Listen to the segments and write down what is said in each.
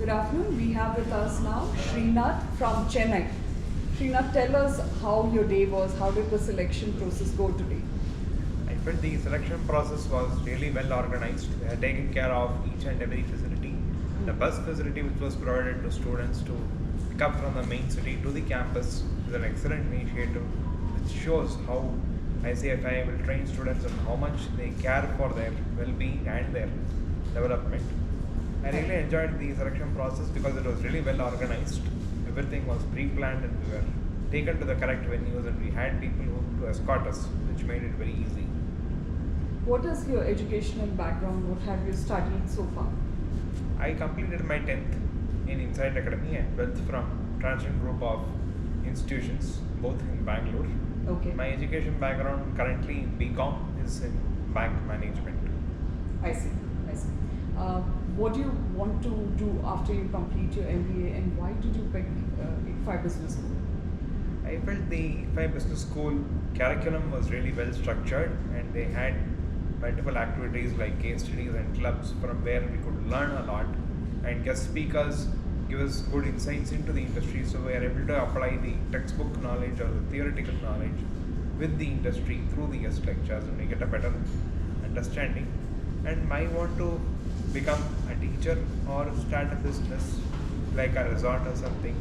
Good afternoon. We have with us now Srinadh from Chennai. Srinadh, tell us how your day was. How did the selection process go today? I felt the selection process was really well organized. We had taken care of each and every facility. The bus facility which was provided to students to pick up from the main city to the campus is an excellent initiative which shows how ICFAI will train students and how much they care for their well-being and their development. I really enjoyed the selection process because it was really well organized. Everything was pre-planned and we were taken to the correct venues and we had people who to escort us, which made it very easy. What is your educational background? What have you studied so far? I completed my 10th in Insight Academy and 12th from Transient Group of Institutions, both in Bangalore. Okay. My education background currently in BCom is in bank management. I see. What do you want to do after you complete your MBA and why did you pick ICFAI Business School? I felt the ICFAI Business School curriculum was really well structured and they had multiple activities like case studies and clubs from where we could learn a lot, and guest speakers give us good insights into the industry, so we are able to apply the textbook knowledge or the theoretical knowledge with the industry through the guest lectures and we get a better understanding. And I want to become a teacher or start a business like a resort or something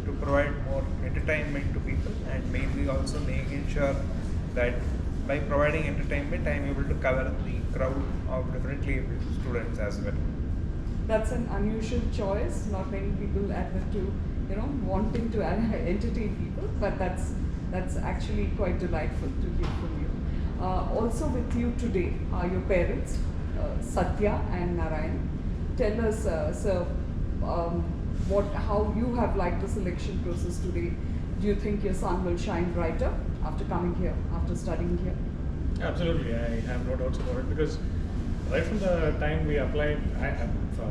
to provide more entertainment to people and mainly also making sure that by providing entertainment I am able to cover the crowd of differently able students as well. That's an unusual choice. Not many people admit to, wanting to entertain people, but that's actually quite delightful to hear from you. Also with you today are your parents, Satya and Narayan. Tell us, sir, how you have liked the selection process today. Do you think your son will shine brighter after coming here, after studying here? Absolutely, I have no doubts about it because right from the time we applied,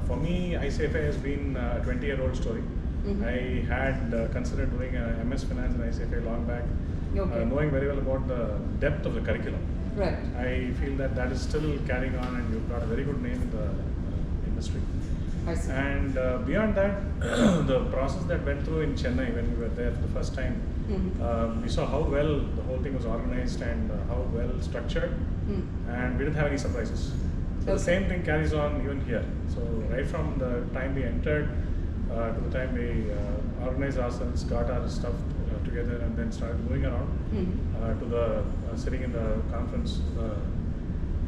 for me, ICFAI has been a 20-year-old story. Mm-hmm. I had considered doing a MS Finance in ICFAI long back, knowing very well about the depth of the curriculum. Right. I feel that is still carrying on and you've got a very good name in the industry. I see. And beyond that, the process that went through in Chennai when we were there for the first time, we saw how well the whole thing was organized and how well structured, and we didn't have any surprises. So the same thing carries on even here. So right from the time we entered to the time we organized ourselves, got our stuff together and then started moving around to the sitting in the conference,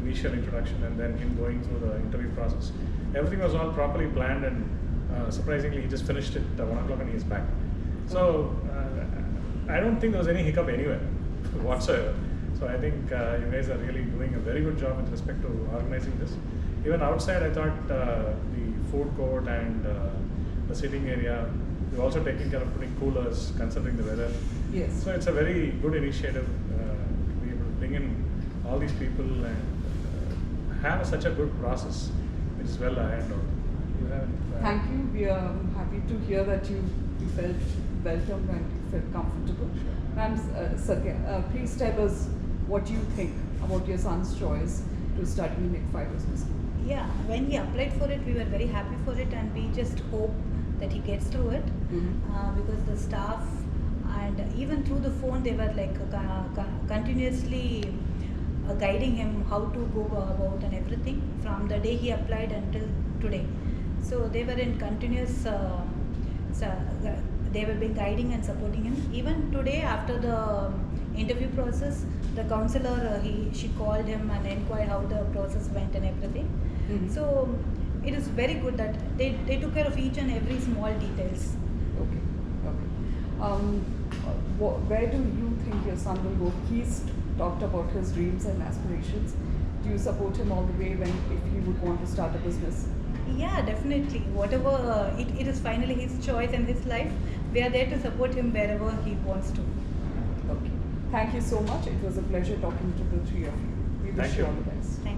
initial introduction and then him going through the interview process. Everything was all properly planned and surprisingly he just finished it at 1 o'clock and he's back. So I don't think there was any hiccup anywhere whatsoever. So I think you guys are really doing a very good job with respect to organizing this. Even outside I thought the food court and the sitting area, we've also taken care of putting coolers considering the weather. Yes. So it's a very good initiative to be able to bring in all these people and have such a good process which is well ahead of. Thank you. We are happy to hear that you felt welcome and you felt comfortable. Sure. Ma'am, Satya, please tell us what you think about your son's choice to study in ICFAI Business School. Yeah, when we applied for it, we were very happy for it and we just hope that he gets through it because the staff and even through the phone they were like continuously guiding him how to go about and everything from the day he applied until today. So they were in continuous, they were been guiding and supporting him. Even today after the interview process, the counselor, she called him and inquired how the process went and everything. So it is very good that they took care of each and every small details. Okay. Where do you think your son will go? He's talked about his dreams and aspirations. Do you support him all the way if he would want to start a business? Yeah, definitely. Whatever, it is finally his choice and his life. We are there to support him wherever he wants to. Okay. Thank you so much. It was a pleasure talking to the three of you. We wish you all the best. Thank you.